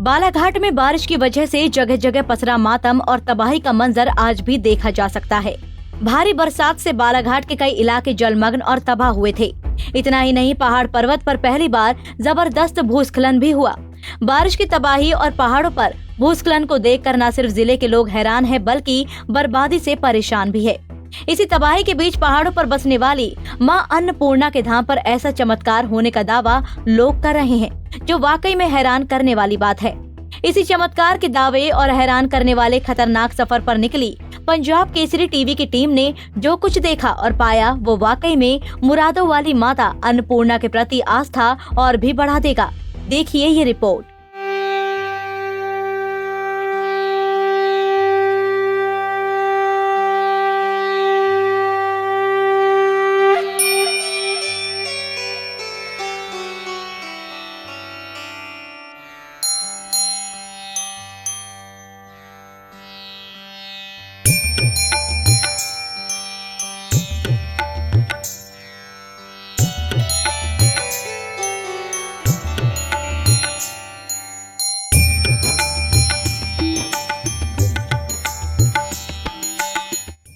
बालाघाट में बारिश की वजह से जगह जगह पसरा मातम और तबाही का मंजर आज भी देखा जा सकता है। भारी बरसात से बालाघाट के कई इलाके जलमग्न और तबाह हुए थे। इतना ही नहीं, पहाड़ पर्वत पर पहली बार जबरदस्त भूस्खलन भी हुआ। बारिश की तबाही और पहाड़ों पर भूस्खलन को देखकर न सिर्फ जिले के लोग हैरान हैं, बल्कि बर्बादी से परेशान भी है। इसी तबाही के बीच पहाड़ों पर बसने वाली मां अन्नपूर्णा के धाम पर ऐसा चमत्कार होने का दावा लोग कर रहे हैं, जो वाकई में हैरान करने वाली बात है। इसी चमत्कार के दावे और हैरान करने वाले खतरनाक सफर पर निकली पंजाब केसरी टीवी की टीम ने जो कुछ देखा और पाया, वो वाकई में मुरादों वाली माता अन्नपूर्णा के प्रति आस्था और भी बढ़ा देगा। देखिए ये रिपोर्ट।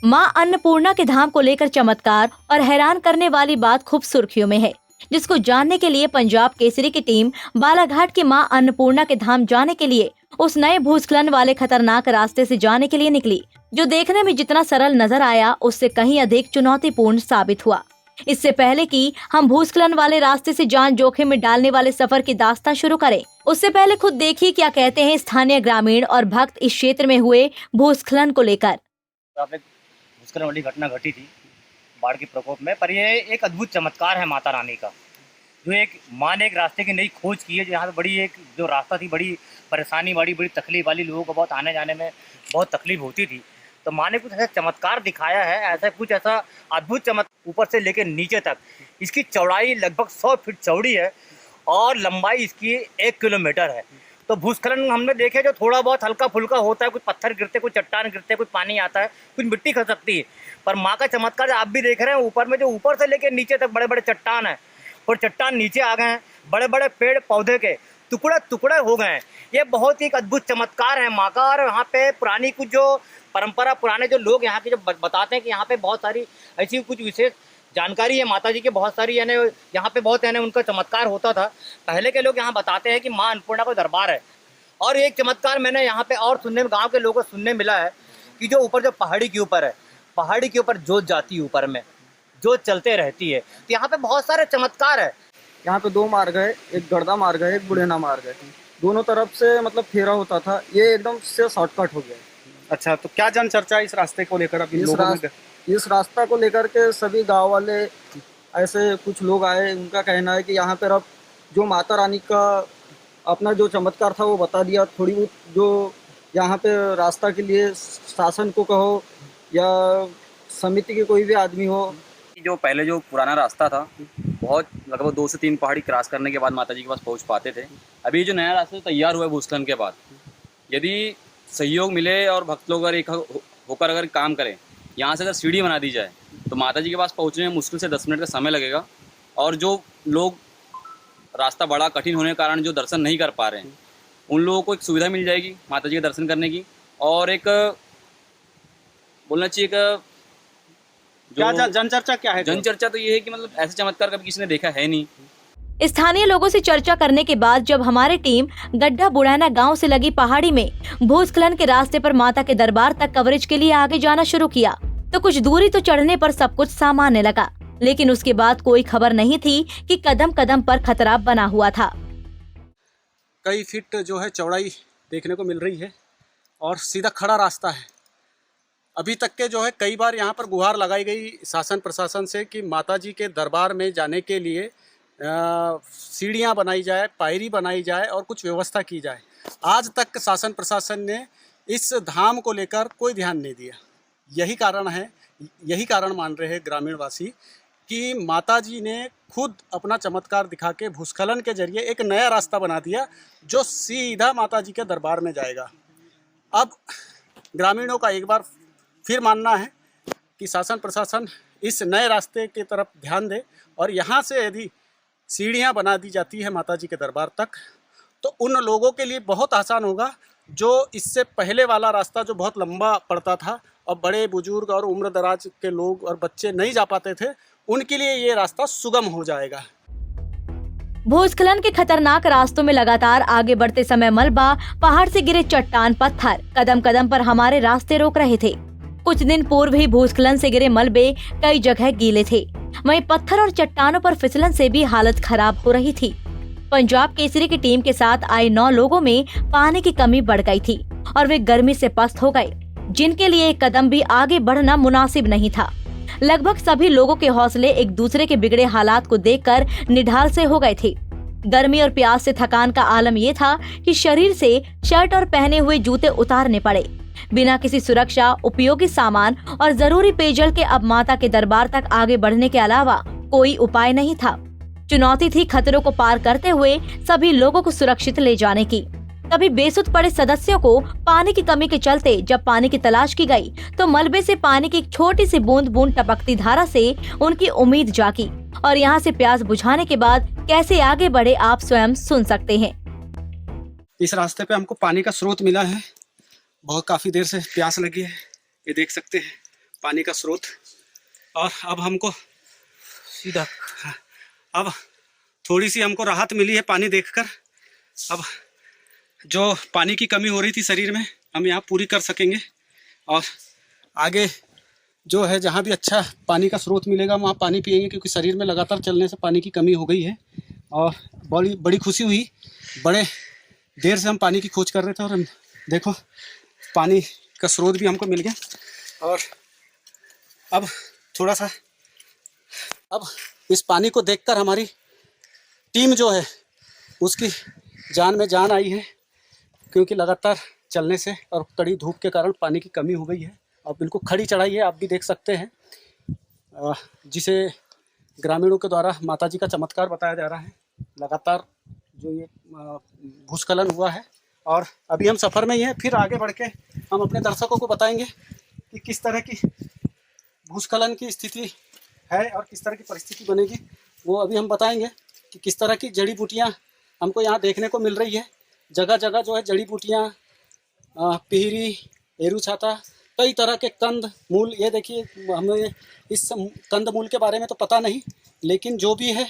मां अन्नपूर्णा के धाम को लेकर चमत्कार और हैरान करने वाली बात खूब सुर्खियों में है, जिसको जानने के लिए पंजाब केसरी की टीम बालाघाट की मां अन्नपूर्णा के धाम जाने के लिए उस नए भूस्खलन वाले खतरनाक रास्ते से जाने के लिए निकली, जो देखने में जितना सरल नजर आया, उससे कहीं अधिक चुनौतीपूर्ण साबित हुआ। इससे पहले कि हम भूस्खलन वाले रास्ते से जान जोखिम में डालने वाले सफर की दास्तां शुरू करें, उससे पहले खुद देखिए क्या कहते हैं स्थानीय ग्रामीण और भक्त इस क्षेत्र में हुए भूस्खलन को लेकर। भूस्खलन वाली घटना घटी थी बाढ़ के प्रकोप में, पर ये एक अद्भुत चमत्कार है माता रानी का, जो एक माँ ने एक रास्ते की नई खोज की है। जहाँ पे बड़ी एक जो रास्ता थी, बड़ी परेशानी वाली, बड़ी तकलीफ वाली, लोगों को बहुत आने जाने में बहुत तकलीफ होती थी, तो माँ ने कुछ ऐसा चमत्कार दिखाया है, ऐसा अद्भुत चमत्कार ऊपर से लेकर नीचे तक। इसकी चौड़ाई लगभग 100 फीट चौड़ी है और लंबाई इसकी 1 किलोमीटर है। तो भूस्खलन हमने देखे जो थोड़ा बहुत हल्का फुल्का होता है, कुछ पत्थर गिरते, कुछ चट्टान गिरते, कुछ पानी आता है, कुछ मिट्टी खसकती है, पर माँ का चमत्कार आप भी देख रहे हैं। ऊपर में जो ऊपर से लेकर नीचे तक बड़े बड़े चट्टान है और चट्टान नीचे आ गए हैं, बड़े बड़े पेड़ पौधे के टुकड़े टुकड़े हो गए हैं। ये बहुत ही एक अद्भुत चमत्कार है माँ का। और यहाँ पे पुरानी कुछ जो परंपरा, पुराने जो लोग यहाँ के जो बताते हैं कि यहाँ पे बहुत सारी ऐसी कुछ विशेष जानकारी है माता जी के, बहुत सारी यानी यहाँ पे बहुत यानी उनका चमत्कार होता था। पहले के लोग यहाँ बताते हैं कि माँ अन्नपूर्णा का दरबार है। और एक चमत्कार मैंने यहाँ पे और सुनने में, गाँव के लोगों को सुनने मिला है कि जो ऊपर जो पहाड़ी के ऊपर है, पहाड़ी के ऊपर जोत जाती है, ऊपर में जोत चलते रहती है। तो यहाँ पे बहुत सारे चमत्कार है। यहाँ पे 2 मार्ग है, एक गड़दा मार्ग है, एक बुढ़ेना मार्ग है। दोनों तरफ से मतलब फेरा होता था, ये एकदम से शॉर्टकट हो गया। अच्छा, तो क्या जन चर्चा इस रास्ते को लेकर अभी इस रास्ता को लेकर के सभी गांव वाले, ऐसे कुछ लोग आए, उनका कहना है कि यहाँ पर अब जो माता रानी का अपना जो चमत्कार था वो बता दिया। थोड़ी बहुत जो यहाँ पे रास्ता के लिए शासन को कहो या समिति के कोई भी आदमी हो, जो पहले जो पुराना रास्ता था, बहुत लगभग 2 से 3 पहाड़ी क्रॉस करने के बाद माताजी के पास पहुंच पाते थे। अभी जो नया रास्ता तैयार हुआ है भूस्खलन के बाद, यदि सहयोग मिले और भक्त लोग अगर एक होकर अगर काम करें, यहाँ से अगर सीढ़ी बना दी जाए, तो माताजी के पास पहुँचने में मुश्किल से 10 मिनट का समय लगेगा। और जो लोग रास्ता बड़ा कठिन होने के कारण जो दर्शन नहीं कर पा रहे हैं, उन लोगों को एक सुविधा मिल जाएगी माताजी के दर्शन करने की। और एक बोलना चाहिए क्या जन चर्चा क्या है? जन चर्चा तो ये है कि मतलब ऐसे चमत्कार कभी किसी ने देखा है नहीं। स्थानीय लोगों से चर्चा करने के बाद जब हमारी टीम गड्ढा बुढ़ाना गांव से लगी पहाड़ी में भूस्खलन के रास्ते पर माता के दरबार तक कवरेज के लिए आगे जाना शुरू किया, तो कुछ दूरी तो चढ़ने पर सब कुछ सामान्य लगा, लेकिन उसके बाद कोई खबर नहीं थी कि कदम कदम पर खतरा बना हुआ था। कई फीट जो है चौड़ाई देखने को मिल रही है और सीधा खड़ा रास्ता है। अभी तक के जो है कई बार यहाँ पर गुहार लगाई गई शासन प्रशासन से कि माताजी के दरबार में जाने के लिए सीढ़ियाँ बनाई जाए, पायरी बनाई जाए और कुछ व्यवस्था की जाए। आज तक शासन प्रशासन ने इस धाम को लेकर कोई ध्यान नहीं दिया। यही कारण मान रहे हैं ग्रामीण वासी कि माताजी ने खुद अपना चमत्कार दिखा के भूस्खलन के जरिए एक नया रास्ता बना दिया, जो सीधा माताजी के दरबार में जाएगा। अब ग्रामीणों का एक बार फिर मानना है कि शासन प्रशासन इस नए रास्ते की तरफ ध्यान दे और यहाँ से यदि सीढ़ियाँ बना दी जाती है माताजी के दरबार तक, तो उन लोगों के लिए बहुत आसान होगा जो इससे पहले वाला रास्ता जो बहुत लंबा पड़ता था और बड़े बुजुर्ग और उम्र दराज के लोग और बच्चे नहीं जा पाते थे, उनके लिए ये रास्ता सुगम हो जाएगा। भूस्खलन के खतरनाक रास्तों में लगातार आगे बढ़ते समय मलबा, पहाड़ से गिरे चट्टान पत्थर कदम कदम पर हमारे रास्ते रोक रहे थे। कुछ दिन पूर्व ही भूस्खलन से गिरे मलबे कई जगह गीले थे, वहीं पत्थर और चट्टानों पर फिसलन से भी हालत खराब हो रही थी। पंजाब केसरी की टीम के साथ आए 9 लोगों में पानी की कमी बढ़ गई थी और वे गर्मी से पस्त हो गए, जिनके लिए एक कदम भी आगे बढ़ना मुनासिब नहीं था। लगभग सभी लोगों के हौसले एक दूसरे के बिगड़े हालात को देखकर निढाल से हो गए थे। गर्मी और प्यास से थकान का आलम ये था कि शरीर से शर्ट और पहने हुए जूते उतारने पड़े। बिना किसी सुरक्षा, उपयोगी सामान और जरूरी पेयजल के अब माता के दरबार तक आगे बढ़ने के अलावा कोई उपाय नहीं था। चुनौती थी खतरों को पार करते हुए सभी लोगों को सुरक्षित ले जाने की। तभी बेसुध पड़े सदस्यों को पानी की कमी के चलते जब पानी की तलाश की गई तो मलबे से पानी की एक छोटी सी बूंद बूंद टपकती धारा से उनकी उम्मीद जागी और यहाँ से प्यास बुझाने के बाद कैसे आगे बढ़े आप स्वयं सुन सकते हैं। इस रास्ते पे हमको पानी का स्रोत मिला है, बहुत काफ़ी देर से प्यास लगी है, ये देख सकते हैं पानी का स्रोत। और अब हमको सीधा अब थोड़ी सी हमको राहत मिली है पानी देखकर। अब जो पानी की कमी हो रही थी शरीर में हम यहाँ पूरी कर सकेंगे और आगे जो है जहाँ भी अच्छा पानी का स्रोत मिलेगा वहाँ पानी पिएंगे, क्योंकि शरीर में लगातार चलने से पानी की कमी हो गई है। और बड़ी खुशी हुई, बड़े देर से हम पानी की खोज कर रहे थे और देखो पानी का स्रोत भी हमको मिल गया। और अब थोड़ा सा अब इस पानी को देखकर हमारी टीम जो है उसकी जान में जान आई है, क्योंकि लगातार चलने से और कड़ी धूप के कारण पानी की कमी हो गई है और बिल्कुल खड़ी चढ़ाई है, आप भी देख सकते हैं, जिसे ग्रामीणों के द्वारा माताजी का चमत्कार बताया जा रहा है। लगातार जो ये भूस्खलन हुआ है और अभी हम सफ़र में ही हैं, फिर आगे बढ़ के हम अपने दर्शकों को बताएंगे कि किस तरह की भूस्खलन की स्थिति है और किस तरह की परिस्थिति बनेगी। वो अभी हम बताएंगे कि किस तरह की जड़ी बूटियाँ हमको यहाँ देखने को मिल रही है। जगह जगह जो है जड़ी बूटियाँ, पिहरी, एरू छाता, कई तरह के कंद मूल, ये देखिए हमें इस कंद मूल के बारे में तो पता नहीं, लेकिन जो भी है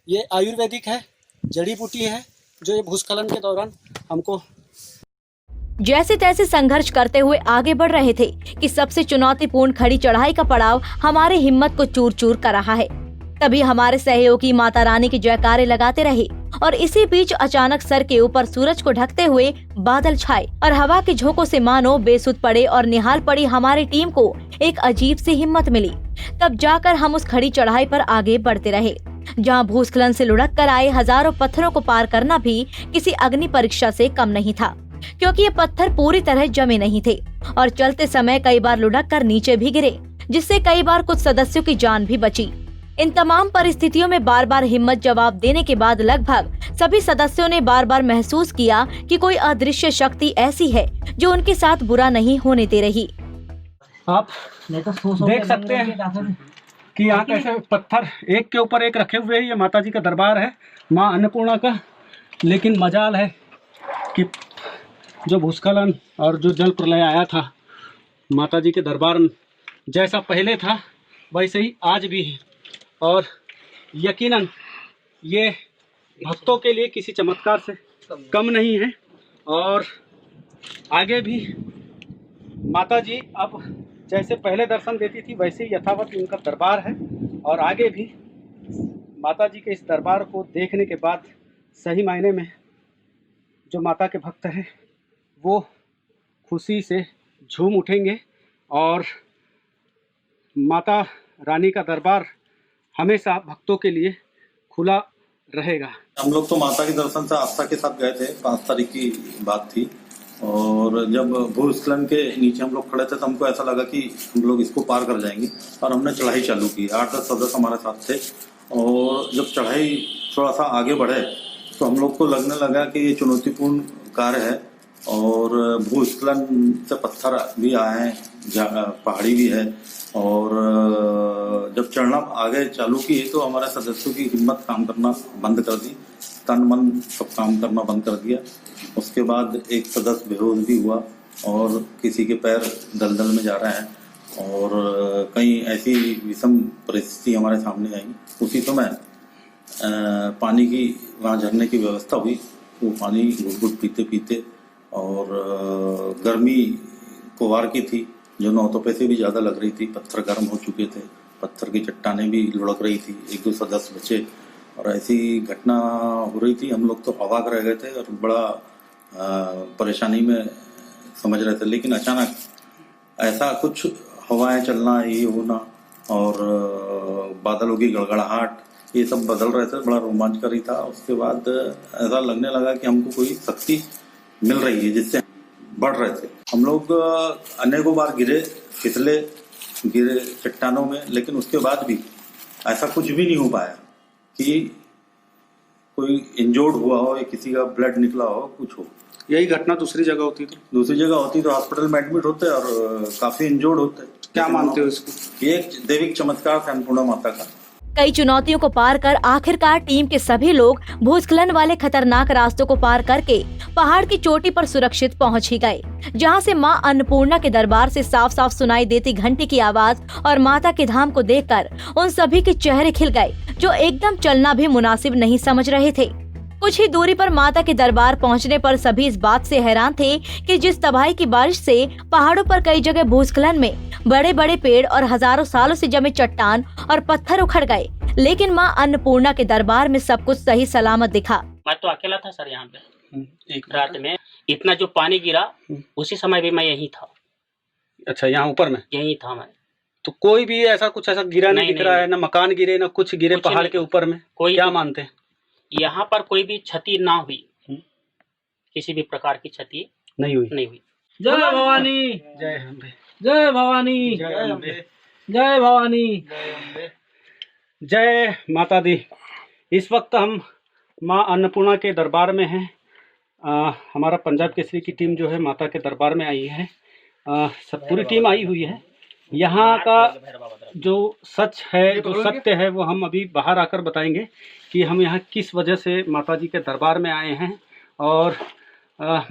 ये आयुर्वेदिक है, जड़ी बूटी है, जो ये भूस्खलन के दौरान हमको जैसे तैसे संघर्ष करते हुए आगे बढ़ रहे थे कि सबसे चुनौतीपूर्ण खड़ी चढ़ाई का पड़ाव हमारे हिम्मत को चूर चूर कर रहा है। तभी हमारे सहयोगी माता रानी की जयकारे लगाते रहे और इसी बीच अचानक सर के ऊपर सूरज को ढकते हुए बादल छाए और हवा के झोंकों से मानो बेसुध पड़े और निहाल पड़ी हमारी टीम को एक अजीब सी हिम्मत मिली। तब जाकर हम उस खड़ी चढ़ाई पर आगे बढ़ते रहे, जहां भूस्खलन से लुढ़क कर आए हजारों पत्थरों को पार करना भी किसी अग्नि परीक्षा से कम नहीं था, क्योंकि ये पत्थर पूरी तरह जमे नहीं थे और चलते समय कई बार लुढ़क कर नीचे भी गिरे, जिससे कई बार कुछ सदस्यों की जान भी बची। इन तमाम परिस्थितियों में बार बार हिम्मत जवाब देने के बाद लगभग सभी सदस्यों ने बार बार महसूस किया कि कोई अदृश्य शक्ति ऐसी है जो उनके साथ बुरा नहीं होने दे रही। आप देख सकते हैं कि यहाँ कैसे पत्थर एक के ऊपर एक रखे हुए हैं। ये माता जी का दरबार है, माँ अन्नपूर्णा का। लेकिन मजाल है कि जो भूस्खलन और जो जल प्रलय आया था, माता जी के दरबार जैसा पहले था वैसे ही आज भी है। और यकीनन ये भक्तों के लिए किसी चमत्कार से कम नहीं है। और आगे भी माता जी अब जैसे पहले दर्शन देती थी वैसे ही यथावत उनका दरबार है। और आगे भी माता जी के इस दरबार को देखने के बाद सही मायने में जो माता के भक्त हैं वो खुशी से झूम उठेंगे और माता रानी का दरबार हमेशा भक्तों के लिए खुला रहेगा। हम लोग तो माता के दर्शन से आस्था के साथ गए थे, 5 तारीख की बात थी। और जब भूस्खलन के नीचे हम लोग खड़े थे तो हमको ऐसा लगा कि हम लोग इसको पार कर जाएंगे और हमने चढ़ाई चालू की। 8-10 सदस्य हमारे साथ थे और जब चढ़ाई थोड़ा सा आगे बढ़े तो हम लोग को लगने लगा कि ये चुनौतीपूर्ण कार्य है और भूस्खलन से पत्थर भी आए हैं, पहाड़ी भी है। और जब चढ़ना आगे चालू की तो हमारे सदस्यों की हिम्मत काम करना बंद कर दी। तन मन सब काम करना बंद कर दिया। उसके बाद एक सदस्य बेहोश भी हुआ और किसी के पैर दलदल में जा रहे हैं और कई ऐसी विषम परिस्थिति हमारे सामने आई। उसी समय पानी की वहाँ झरने की व्यवस्था हुई, वो पानी घुट-घुट पीते पीते और गर्मी कोवार की थी जो नौतपे से भी ज़्यादा लग रही थी। पत्थर गर्म हो चुके थे, पत्थर की चट्टानें भी लुढ़क रही थी, एक दो सदस्य बचे और ऐसी घटना हो रही थी। हम लोग तो अवाक रह गए थे और बड़ा परेशानी में समझ रहे थे। लेकिन अचानक ऐसा कुछ हवाएं चलना, ये होना और बादलों की गड़गड़ाहट, ये सब बदल रहे थे, बड़ा रोमांचकारी था। उसके बाद ऐसा लगने लगा कि हमको कोई शक्ति मिल रही है जिससे बढ़ रहे थे। हम लोग अनेकों बार गिरे, फिसले, गिरे चट्टानों में, लेकिन उसके बाद भी ऐसा कुछ भी नहीं हो पाया कि कोई इंजोर्ड हुआ हो या किसी का ब्लड निकला हो, कुछ हो। यही घटना दूसरी जगह होती तो हॉस्पिटल में एडमिट होते और काफी इंजोर्ड होते। क्या मानते हो इसको? ये एक दैविक चमत्कार था अन्नपूर्णा माता का। कई चुनौतियों को पार कर आखिरकार टीम के सभी लोग भूस्खलन वाले खतरनाक रास्तों को पार करके पहाड़ की चोटी पर सुरक्षित पहुंच ही गए, जहां से मां अन्नपूर्णा के दरबार से साफ साफ सुनाई देती घंटी की आवाज और माता के धाम को देखकर उन सभी के चेहरे खिल गए जो एकदम चलना भी मुनासिब नहीं समझ रहे थे। कुछ ही दूरी पर माता के दरबार पहुंचने पर सभी इस बात से हैरान थे कि जिस तबाही की बारिश से पहाड़ों पर कई जगह भूस्खलन में बड़े बड़े पेड़ और हजारों सालों से जमे चट्टान और पत्थर उखड़ गए, लेकिन मां अन्नपूर्णा के दरबार में सब कुछ सही सलामत दिखा। मैं तो अकेला था सर यहाँ पे। एक रात में इतना जो पानी गिरा उसी समय भी मैं यहीं था। अच्छा, यहाँ ऊपर में यहीं था मैं। तो कोई भी ऐसा कुछ ऐसा गिरा नहीं दिख रहा है, ना मकान गिरे ना कुछ गिरे पहाड़ के ऊपर में? कोई क्या मानते हैं? यहाँ पर कोई भी क्षति ना हुई, किसी भी प्रकार की क्षति नहीं हुई। जय भवानी, जय अम्बे, जय भवानी, जय अम्बे, जय भवानी, जय माता दी। इस वक्त हम माँ अन्नपूर्णा के दरबार में हैं। हमारा पंजाब केसरी की टीम जो है माता के दरबार में आई है। सब पूरी टीम आई हुई है। यहाँ का जो सच है, जो सत्य है, वो हम अभी बाहर आकर बताएंगे कि हम यहाँ किस वजह से माता जी के दरबार में आए हैं। और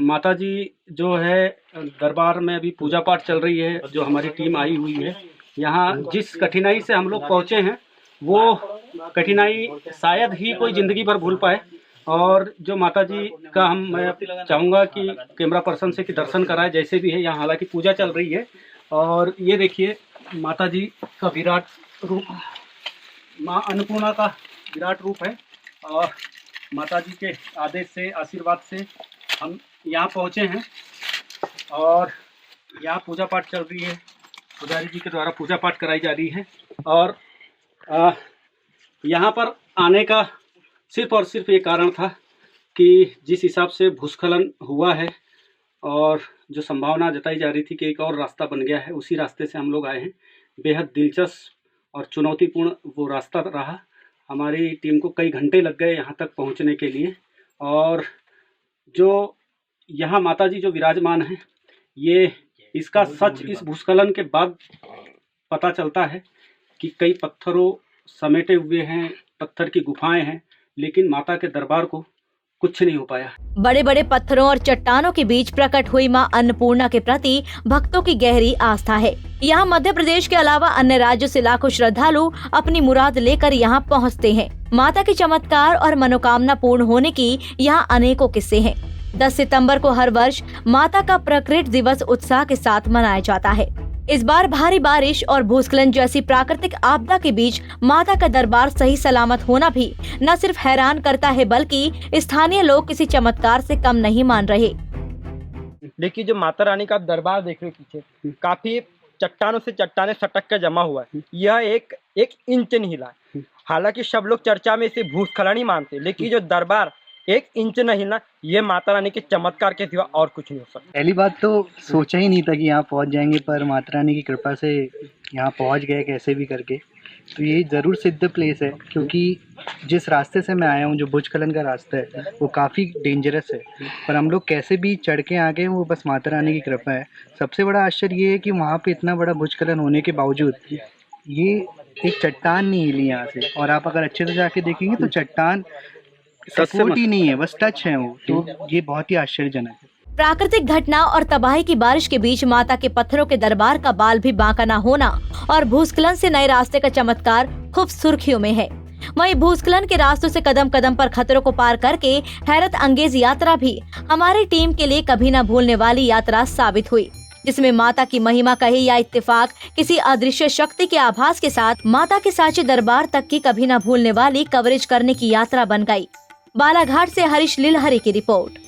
माता जी जो है दरबार में अभी पूजा पाठ चल रही है। जो हमारी टीम आई हुई है यहाँ, जिस कठिनाई से हम लोग पहुँचे हैं वो कठिनाई शायद ही कोई ज़िंदगी भर भूल पाए। और जो माता जी का मैं चाहूँगा कि कैमरा पर्सन से कि दर्शन कराए, जैसे भी है यहाँ। हालांकि पूजा चल रही है और ये देखिए माता जी का विराट रूप, माँ अन्नपूर्णा का विराट रूप है। और माता जी के आदेश से, आशीर्वाद से हम यहाँ पहुँचे हैं और यहाँ पूजा पाठ चल रही है। पुजारी जी के द्वारा पूजा पाठ कराई जा रही है। और यहाँ पर आने का सिर्फ और सिर्फ ये कारण था कि जिस हिसाब से भूस्खलन हुआ है और जो संभावना जताई जा रही थी कि एक और रास्ता बन गया है, उसी रास्ते से हम लोग आए हैं। बेहद दिलचस्प और चुनौतीपूर्ण वो रास्ता रहा। हमारी टीम को कई घंटे लग गए यहाँ तक पहुँचने के लिए। और जो यहाँ माता जी जो विराजमान हैं, ये इसका सच इस भूस्खलन के बाद पता चलता है कि कई पत्थरों समेटे हुए हैं, पत्थर की गुफाएं हैं, लेकिन माता के दरबार को कुछ नहीं हो पाया। बड़े बड़े पत्थरों और चट्टानों के बीच प्रकट हुई मां अन्नपूर्णा के प्रति भक्तों की गहरी आस्था है। यहाँ मध्य प्रदेश के अलावा अन्य राज्यों से लाखों श्रद्धालु अपनी मुराद लेकर यहाँ पहुँचते हैं। माता के चमत्कार और मनोकामना पूर्ण होने की यहाँ अनेकों किस्से हैं। 10 सितंबर को हर वर्ष माता का प्रकृति दिवस उत्साह के साथ मनाया जाता है। इस बार भारी बारिश और भूस्खलन जैसी प्राकृतिक आपदा के बीच माता का दरबार सही सलामत होना भी न सिर्फ हैरान करता है, बल्कि स्थानीय लोग किसी चमत्कार से कम नहीं मान रहे। देखिए जो माता रानी का दरबार देख रहे हो पीछे, काफी चट्टानों से चट्टाने सटक कर जमा हुआ है। यह एक इंच नहीं हिला। हालांकि सब लोग चर्चा में इसे भूस्खलन ही मानते, लेकिन जो दरबार 1 इंच नहीं हिलना, ये माता रानी के चमत्कार के सिवा और कुछ नहीं हो सकता। पहली बात तो सोचा ही नहीं था कि यहाँ पहुँच जाएंगे, पर माता रानी की कृपा से यहाँ पहुँच गए कैसे भी करके। तो ये ज़रूर सिद्ध प्लेस है, क्योंकि जिस रास्ते से मैं आया हूँ, जो भूस्खलन का रास्ता है, वो काफ़ी डेंजरस है, पर हम लोग कैसे भी चढ़ के आ गए, वो बस माता रानी की कृपा है। सबसे बड़ा आश्चर्य ये है कि वहाँ पे इतना बड़ा भूस्खलन होने के बावजूद ये एक चट्टान नहीं हिली यहाँ से। और आप अगर अच्छे से जाके देखेंगे तो चट्टान सपोर्ट ही नहीं है, बस टच है वो, तो ये बहुत ही आश्चर्यजनक है। प्राकृतिक घटना और तबाही की बारिश के बीच माता के पत्थरों के दरबार का बाल भी बांका न होना और भूस्खलन से नए रास्ते का चमत्कार खूब सुर्खियों में है। वहीं भूस्खलन के रास्तों से कदम कदम पर खतरों को पार करके हैरत अंगेज यात्रा भी हमारी टीम के लिए कभी न भूलने वाली यात्रा साबित हुई, जिसमें माता की महिमा कहे या इत्तेफाक किसी अदृश्य शक्ति के आभास के साथ माता के साचे दरबार तक की कभी न भूलने वाली कवरेज करने की यात्रा बन गई। बालाघाट से हरीश लीलहरी की रिपोर्ट।